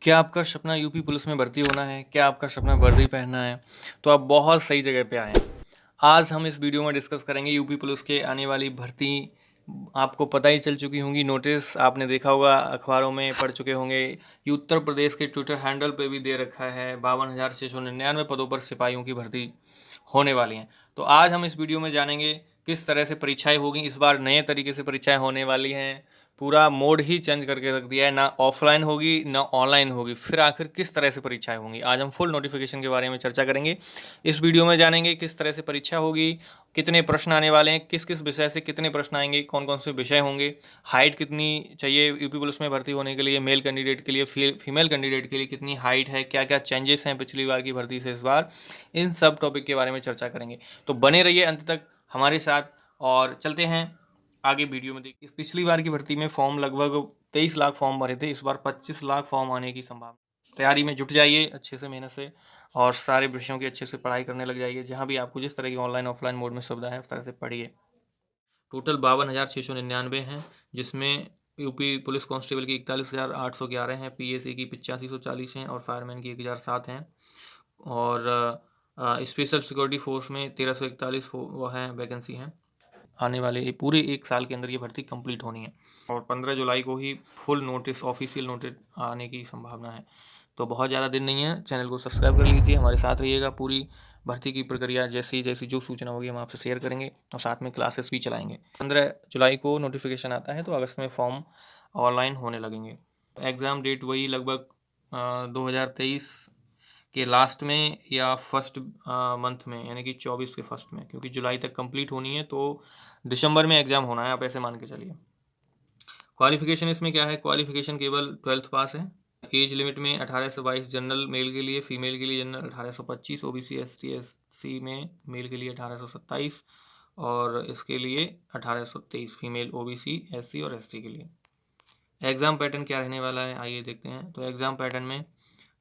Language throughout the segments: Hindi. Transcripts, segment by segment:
क्या आपका सपना यूपी पुलिस में भर्ती होना है? क्या आपका सपना वर्दी पहनना है? तो आप बहुत सही जगह पे आए हैं। आज हम इस वीडियो में डिस्कस करेंगे यूपी पुलिस के आने वाली भर्ती। आपको पता ही चल चुकी होंगी, नोटिस आपने देखा होगा, अखबारों में पढ़ चुके होंगे। ये उत्तर प्रदेश के ट्विटर हैंडल पे भी दे रखा है। 52,699 पदों पर सिपाहियों की भर्ती होने वाली हैं। तो आज हम इस वीडियो में जानेंगे किस तरह से परीक्षाएं होगी। इस बार नए तरीके से परीक्षाएं होने वाली हैं। पूरा मोड ही चेंज करके रख दिया है, ना ऑफलाइन होगी ना ऑनलाइन होगी। फिर आखिर किस तरह से परीक्षाएं होंगी, आज हम फुल नोटिफिकेशन के बारे में चर्चा करेंगे। इस वीडियो में जानेंगे किस तरह से परीक्षा होगी, कितने प्रश्न आने वाले हैं, किस किस विषय से कितने प्रश्न आएंगे, कौन कौन से विषय होंगे, हाइट कितनी चाहिए यूपी पुलिस में भर्ती होने के लिए, मेल कैंडिडेट के लिए, फीमेल कैंडिडेट के लिए कितनी हाइट है, क्या क्या चेंजेस हैं पिछली बार की भर्ती से इस बार। इन सब टॉपिक के बारे में चर्चा करेंगे। तो बने रहिए अंत तक हमारे साथ और चलते हैं आगे वीडियो में। देखिए, पिछली बार की भर्ती में फॉर्म लगभग 23 लाख फॉर्म भरे थे। इस बार 25 लाख फॉर्म आने की संभावना। तैयारी में जुट जाइए अच्छे से, मेहनत से, और सारे विषयों की अच्छे से पढ़ाई करने लग जाइए। जहाँ भी आपको जिस तरह की ऑनलाइन ऑफलाइन मोड में सुविधा है उस तरह से पढ़िए। टोटल 52,699 हैं, जिसमें यूपी पुलिस कांस्टेबल की 41,811 हैं, पीएसी की 8540 हैं और फायरमैन की 1007 हैं। और स्पेशल सिक्योरिटी फोर्स में 1341 वो हैं वैकेंसी हैं। आने वाले ये पूरे एक साल के अंदर ये भर्ती कंप्लीट होनी है और 15 जुलाई को ही फुल नोटिस, ऑफिशियल नोटिस आने की संभावना है। तो बहुत ज़्यादा दिन नहीं है। चैनल को सब्सक्राइब कर लीजिए, हमारे साथ रहिएगा। पूरी भर्ती की प्रक्रिया जैसी जैसी जो सूचना होगी हम आपसे शेयर करेंगे और साथ में क्लासेस भी चलाएंगे। 15 जुलाई को नोटिफिकेशन आता है तो अगस्त में फॉर्म ऑनलाइन होने लगेंगे। एग्ज़ाम डेट वही लगभग 2023 के लास्ट में या फर्स्ट मंथ में, यानी कि 24 के फर्स्ट में, क्योंकि जुलाई तक कंप्लीट होनी है तो दिसंबर में एग्ज़ाम होना है, आप ऐसे मान के चलिए। क्वालिफिकेशन इसमें क्या है? क्वालिफिकेशन केवल 12th पास है। एज लिमिट में 18 से 22 जनरल मेल के लिए, फीमेल के लिए जनरल 1825, ओबीसी एसटी एससी में मेल के लिए 1827 और इसके लिए 1823 फीमेल ओबीसी एससी और एसटी के लिए। एग्ज़ाम पैटर्न क्या रहने वाला है, आइए देखते हैं। तो एग्ज़ाम पैटर्न में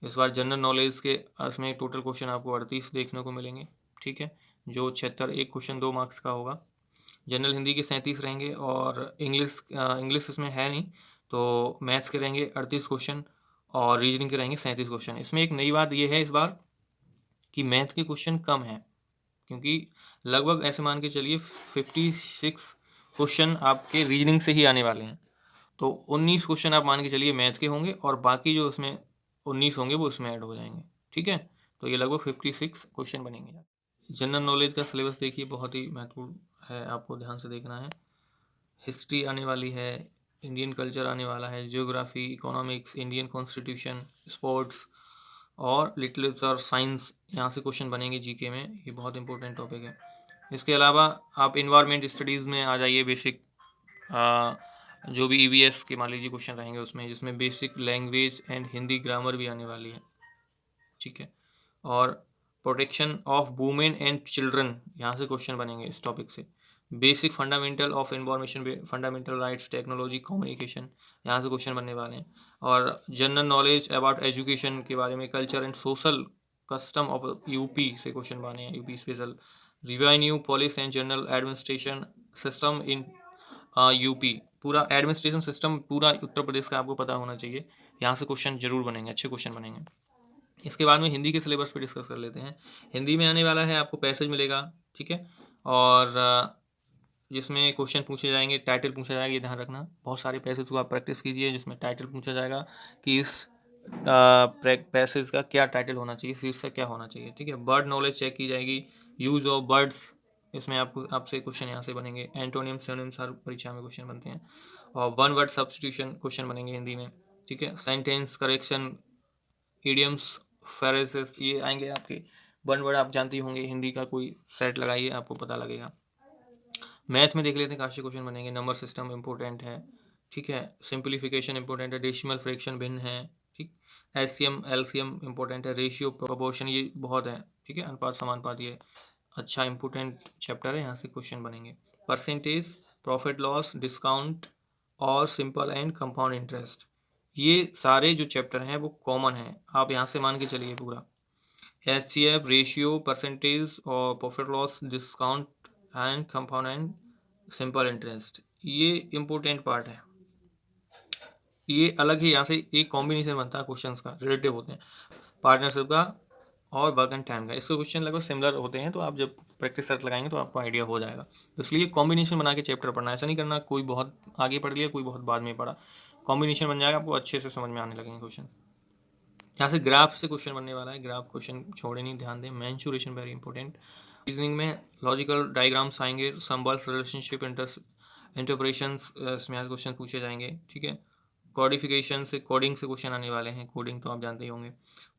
इस बार जनरल नॉलेज के इसमें टोटल क्वेश्चन आपको 38 देखने को मिलेंगे, ठीक है, जो 76, एक क्वेश्चन 2 मार्क्स का होगा। जनरल हिंदी के 37 रहेंगे और इंग्लिश इसमें है नहीं, तो मैथ्स के रहेंगे 38 क्वेश्चन और रीजनिंग के रहेंगे 37 क्वेश्चन। इसमें एक नई बात यह है इस बार कि मैथ के क्वेश्चन कम हैं, क्योंकि लगभग ऐसे मान के चलिए 56 क्वेश्चन आपके रीजनिंग से ही आने वाले हैं। तो 19 क्वेश्चन आप मान के चलिए मैथ के होंगे और बाकी जो उसमें 19 होंगे वो इसमें ऐड हो जाएंगे, ठीक है। तो ये लगभग 56 क्वेश्चन बनेंगे। जनरल नॉलेज का सिलेबस देखिए, बहुत ही महत्वपूर्ण है, आपको ध्यान से देखना है। हिस्ट्री आने वाली है, इंडियन कल्चर आने वाला है, geography, economics, Indian constitution, sports और लिटरेचर साइंस, यहाँ से क्वेश्चन बनेंगे जीके में। ये बहुत इंपॉर्टेंट टॉपिक है। इसके अलावा आप इन्वायरमेंट स्टडीज़ में आ जाइए। बेसिक जो भी ईवीएस के मान लीजिए क्वेश्चन रहेंगे उसमें, जिसमें basic language and Hindi grammar भी आने वाली है, ठीक है। और protection of women and children, यहाँ से क्वेश्चन बनेंगे इस टॉपिक से। Basic fundamental of information, fundamental rights, technology, communication, यहाँ से क्वेश्चन बनने वाले हैं। और जनरल नॉलेज अबाउट एजुकेशन के बारे में, culture and social custom of UP से क्वेश्चन बने हैं, UP special. Revenue, police and general administration system in UP, पूरा एडमिनिस्ट्रेशन सिस्टम पूरा उत्तर प्रदेश का आपको पता होना चाहिए। यहाँ से क्वेश्चन जरूर बनेंगे, अच्छे क्वेश्चन बनेंगे। इसके बाद में हिंदी के सिलेबस पे डिस्कस कर लेते हैं। हिंदी में आने वाला है, आपको पैसेज मिलेगा, ठीक है, और जिसमें क्वेश्चन पूछे जाएंगे, टाइटल पूछा जाएगा, ये ध्यान रखना। बहुत सारे पैसेज को आप प्रैक्टिस कीजिए जिसमें टाइटल पूछा जाएगा कि इस पैसेज का क्या टाइटल होना चाहिए, शीर्षक क्या होना चाहिए, ठीक है। बर्ड नॉलेज चेक की जाएगी, यूज ऑफ बर्ड्स, इसमें आपसे क्वेश्चन यहाँ से बनेंगे। एंटोनियम सिनोनिम्स हर परीक्षा में क्वेश्चन बनते हैं। और वन वर्ड सब्सटीट्यूशन क्वेश्चन बनेंगे हिंदी में, ठीक है। सेंटेंस करेक्शन, इडियम्स, फ्रेजेस, ये आएंगे आपके। वन वर्ड आप जानती होंगे, हिंदी का कोई सेट लगाइए, आपको पता लगेगा। मैथ में देख लेते हैं, काफ़ी क्वेश्चन बनेंगे। नंबर सिस्टम इंपॉर्टेंट है, ठीक है। सिंप्लीफिकेशन इंपॉर्टेंट है, डेसिमल फ्रैक्शन भिन्न है, ठीक। एलसीएम एलसीएम इंपॉर्टेंट है, रेशियो प्रोपोर्शन ये बहुत है, ठीक है। अनुपात समानुपात, ये अच्छा इंपॉर्टेंट चैप्टर है, यहाँ से क्वेश्चन बनेंगे। परसेंटेज, प्रॉफिट लॉस, डिस्काउंट और सिंपल एंड कंपाउंड इंटरेस्ट, ये सारे जो चैप्टर हैं वो कॉमन हैं, आप यहाँ से मान के चलिए पूरा। एचसीएफ, रेशियो, परसेंटेज और profit loss, discount and compound and simple interest, ये इम्पोर्टेंट पार्ट है। ये अलग ही यहाँ से एक कॉम्बिनेशन बनता है क्वेश्चंस का, रिलेटिव होते हैं, पार्टनरशिप का और वर्क एंड टाइम का। इसके क्वेश्चन लगभग सिमिलर होते हैं, तो आप जब प्रैक्टिस सेट लगाएंगे तो आपको आइडिया हो जाएगा। तो इसलिए कॉम्बिनेशन बना के चैप्टर पढ़ना, ऐसा नहीं करना कोई बहुत आगे पढ़ लिया कोई बहुत बाद में पढ़ा, कॉम्बिनेशन बन जाएगा, आपको अच्छे से समझ में आने लगेंगे क्वेश्चन। यहाँ से ग्राफ से क्वेश्चन बनने वाला है, ग्राफ क्वेश्चन छोड़े नहीं, ध्यान दें। Mensuration very important. रीजनिंग में लॉजिकल डायग्राम्स आएंगे, सिंबल्स, रिलेशनशिप, इंटरप्रेशंस, इसमें आज क्वेश्चन पूछे जाएंगे, ठीक है। कोडिफिकेशन से, कोडिंग से क्वेश्चन आने वाले हैं, कोडिंग तो आप जानते ही होंगे।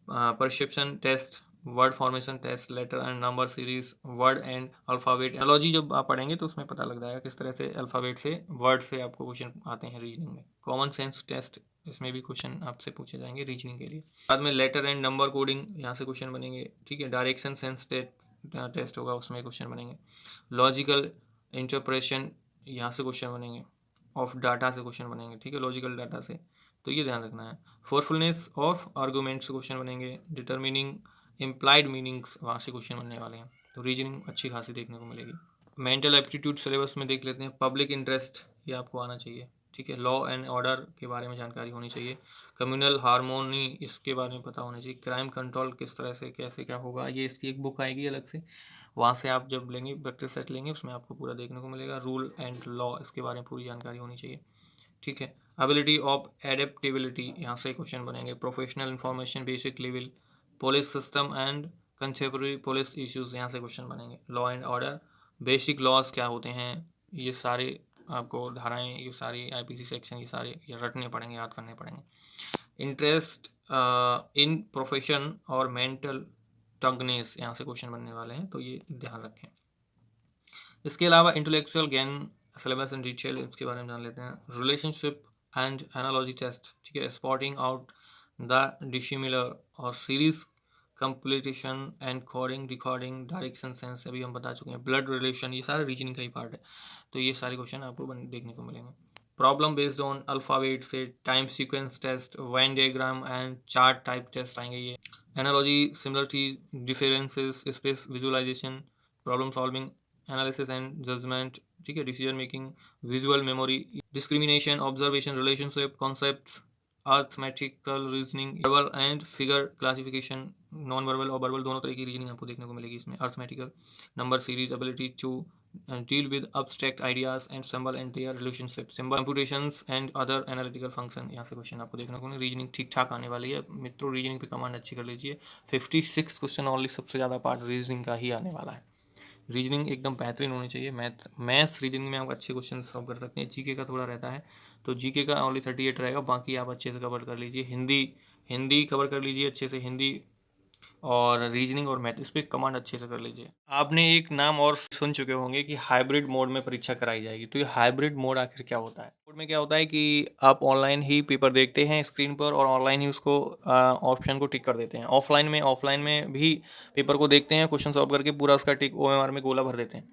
Perception test, word formation test, letter and number series, word and alphabet analogy जब आप पढ़ेंगे तो उसमें पता लग जाएगा किस तरह से अल्फ़ाबेट से, वर्ड से आपको क्वेश्चन आते हैं रीजनिंग में। कॉमन सेंस टेस्ट, इसमें भी क्वेश्चन आपसे पूछे जाएंगे रीजनिंग के लिए। बाद में लेटर एंड नंबर कोडिंग, यहाँ से क्वेश्चन बनेंगे, ठीक है। डायरेक्शन सेंस टेस्ट होगा, उसमें क्वेश्चन बनेंगे। लॉजिकल इंटरप्रेशन, यहाँ से क्वेश्चन बनेंगे। ऑफ डाटा से क्वेश्चन बनेंगे, ठीक है, लॉजिकल डाटा से, तो ये ध्यान रखना है। फोरफुलनेस ऑफ आर्गूमेंट से क्वेश्चन बनेंगे। डिटर्मिनिंग इम्प्लाइड मीनिंग्स, वहाँ से क्वेश्चन बनने वाले हैं, तो रीजनिंग अच्छी खासी देखने को मिलेगी। मेंटल एप्टीट्यूड सिलेबस में देख लेते हैं। पब्लिक इंटरेस्ट, ये आपको आना चाहिए, ठीक है। लॉ एंड ऑर्डर के बारे में जानकारी होनी चाहिए। कम्युनल हारमोनी, इसके बारे में पता होना चाहिए। क्राइम कंट्रोल किस तरह से कैसे क्या होगा, ये इसकी एक बुक आएगी अलग से, वहाँ से आप जब लेंगे प्रैक्टिस सेट लेंगे उसमें आपको पूरा देखने को मिलेगा। रूल एंड लॉ, इसके बारे में पूरी जानकारी होनी चाहिए, ठीक है। एबिलिटी ऑफ एडेप्टेबिलिटी, यहाँ से क्वेश्चन बनेंगे। Professional information basic level, police system and contemporary police issues, यहाँ से क्वेश्चन बनेंगे। Law and order, basic laws क्या होते हैं, ये सारे आपको धाराएं, ये सारी आईपीसी सेक्शन, ये सारे ये रटने पड़ेंगे, याद करने पड़ेंगे। इंटरेस्ट इन प्रोफेशन और मेंटल टगनेस, यहाँ से क्वेश्चन बनने वाले हैं, तो ये ध्यान रखें। इसके अलावा intellectual gain syllabus in detail, इसके बारे में जान लेते हैं। रिलेशनशिप एंड एनालॉजी टेस्ट, ठीक है। स्पॉटिंग आउट द डिसिमिलर और series completion and coding, recording, direction sense, अभी हम बता चुके हैं। ब्लड रिलेशन, ये सारे रीजनिंग का ही पार्ट है, तो ये सारे क्वेश्चन आपको देखने को मिलेंगे। प्रॉब्लम बेस्ड ऑन अल्फ़ाबेट से time sequence test, Venn diagram and chart type test आएंगे ये। Analogy, similarity, differences, space visualisation, problem solving, analysis and judgment, ठीक है। Decision making, visual memory, discrimination, observation, relationship, concepts, arithmetical reasoning, verbal and figure classification, non verbal और वर्बल दोनों तरह की रीजनिंग आपको देखने को मिलेगी इसमें। Arithmetical, number series, ability to deal with abstract ideas and symbol and their relationship, symbol computations and other analytical function, यहाँ से क्वेश्चन आपको देखने को मिलेगा। रीजनिंग ठीक ठाक आने वाली है मित्रों, रीजनिंग पे कमांड अच्छी कर लीजिए। 56 क्वेश्चन ओनली, सबसे ज़्यादा पार्ट रीजनिंग का ही आने वाला है। रीजनिंग एकदम बेहतरीन होनी चाहिए। मैथ्स रीजनिंग में आप अच्छे क्वेश्चन सॉल्व कर सकते हैं। जीके का थोड़ा रहता है, तो जीके का ओनली 38 रहेगा, बाकी आप अच्छे से कवर कर लीजिए। हिंदी हिंदी कवर कर लीजिए अच्छे से, हिंदी और रीजनिंग और मैथ, इस पर कमांड अच्छे से कर लीजिए। आपने एक नाम और सुन चुके होंगे कि हाइब्रिड मोड में परीक्षा कराई जाएगी, तो ये हाइब्रिड मोड आखिर क्या होता है? मोड में क्या होता है कि आप ऑनलाइन ही पेपर देखते हैं स्क्रीन पर और ऑनलाइन ही उसको ऑप्शन को टिक कर देते हैं। ऑफलाइन में भी पेपर को देखते हैं, क्वेश्चन सॉल्व करके पूरा उसका टिक ओएमआर में गोला भर देते हैं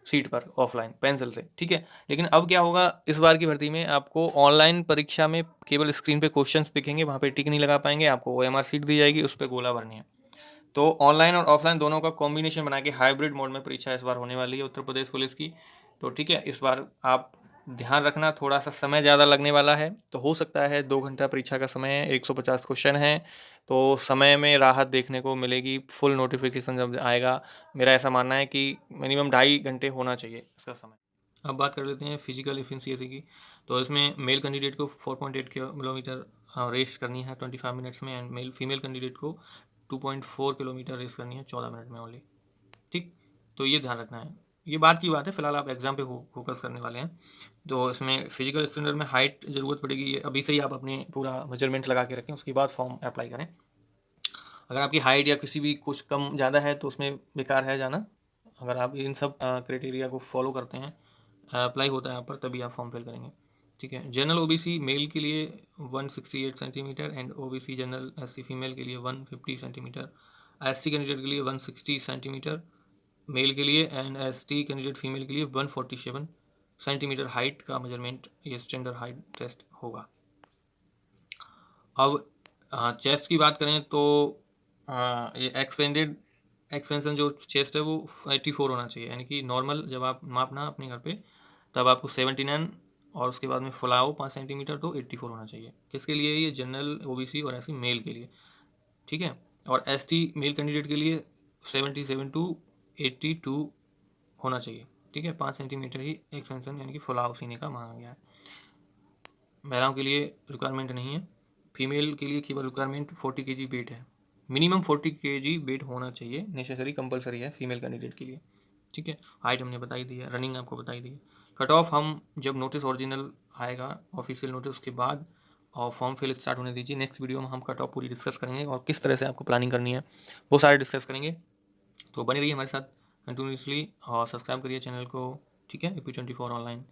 सीट पर, ऑफलाइन पेंसिल से, ठीक है। लेकिन अब क्या होगा इस बार की भर्ती में, आपको ऑनलाइन परीक्षा में केवल स्क्रीन पे क्वेश्चंस दिखेंगे, वहाँ पे टिक नहीं लगा पाएंगे, आपको ओएमआर सीट दी जाएगी, उस पर गोला भरनी है। तो ऑनलाइन और ऑफलाइन दोनों का कॉम्बिनेशन बना के हाइब्रिड मोड में परीक्षा इस बार होने वाली है उत्तर प्रदेश पुलिस की। तो ठीक है, इस बार आप ध्यान रखना, थोड़ा सा समय ज़्यादा लगने वाला है, तो हो सकता है 2 घंटा परीक्षा का समय है, 150 क्वेश्चन है, तो समय में राहत देखने को मिलेगी। फुल नोटिफिकेशन जब आएगा, मेरा ऐसा मानना है कि मिनिमम 2.5 घंटे होना चाहिए इसका समय। अब बात कर लेते हैं फिजिकल एफिशिएंसी की। तो इसमें मेल कैंडिडेट को 4.8 किलोमीटर रेस करनी है 25 मिनट्स में, एंड फीमेल कैंडिडेट को 2.4 किलोमीटर रेस करनी है 14 मिनट में ओनली, ठीक। तो ये ध्यान रखना है, ये बात की बात है, फिलहाल आप एग्जाम पे फोकस करने वाले हैं। तो इसमें फिजिकल स्टैंडर्ड में हाइट ज़रूरत पड़ेगी, ये अभी से ही आप अपने पूरा मेजरमेंट लगा के रखें, उसके बाद फॉर्म अप्लाई करें। अगर आपकी हाइट या किसी भी कुछ कम ज़्यादा है तो उसमें बेकार है जाना। अगर आप इन सब क्राइटेरिया को फॉलो करते हैं, अप्लाई होता है आप पर, तभी आप फॉर्म फिल करेंगे, ठीक है। जनरल ओबीसी मेल के लिए 168 centimetre and OBC general SC female के लिए 150 सेंटीमीटर, एससी कैंडिडेट के लिए 160 सेंटीमीटर मेल के लिए, एंड एसटी कैंडिडेट फीमेल के लिए 147 सेंटीमीटर हाइट का मेजरमेंट, ये स्टैंडर्ड हाइट टेस्ट होगा। अब चेस्ट की बात करें तो ये एक्सपेंशन जो चेस्ट है वो 84 होना चाहिए, यानी कि नॉर्मल जब आप मापना अपने घर पे, तब आपको 79 और उसके बाद में फुलाव 5 सेंटीमीटर, तो 84 होना चाहिए। किसके लिए? ये जनरल, ओबीसी और एससी मेल के लिए, ठीक है। और एसटी मेल कैंडिडेट के लिए 77 टू 82 होना चाहिए, ठीक है। 5 सेंटीमीटर ही एक्सटेंशन यानी कि फुलाव सीने का मांगा गया है। महिलाओं के लिए रिक्वायरमेंट नहीं है। फीमेल के लिए केवल रिक्वायरमेंट 40 kg वेट है, मिनिमम 40 kg वेट होना चाहिए, नेसेसरी कंपलसरी है फीमेल कैंडिडेट के लिए, ठीक है। हाइट हमने बताई दी है, रनिंग आपको बताई दी है। कट ऑफ हम जब नोटिस ओरिजिनल आएगा, ऑफिशियल नोटिस, उसके बाद और फॉर्म फिल स्टार्ट होने दीजिए। नेक्स्ट वीडियो में हम कट ऑफ पूरी डिस्कस करेंगे और किस तरह से आपको प्लानिंग करनी है वो सारे डिस्कस करेंगे। तो बने रहिए हमारे साथ कंटिन्यूसली और सब्सक्राइब करिए चैनल को, ठीक है। UP24 ऑनलाइन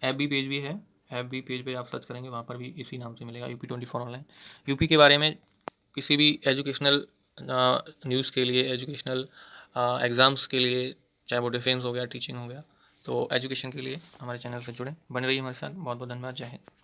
ऐप भी पेज भी है, ऐप भी पेज पे आप सर्च करेंगे वहाँ पर भी इसी नाम से मिलेगा, UP24 ऑनलाइन। यूपी के बारे में किसी भी एजुकेशनल न्यूज़ के लिए, एजुकेशनल एग्ज़ाम्स के लिए, चाहे वो डिफेंस हो गया, टीचिंग हो गया, तो एजुकेशन के लिए हमारे चैनल से जुड़ें, बने रहिए हमारे साथ। बहुत बहुत धन्यवाद। जय हिंद।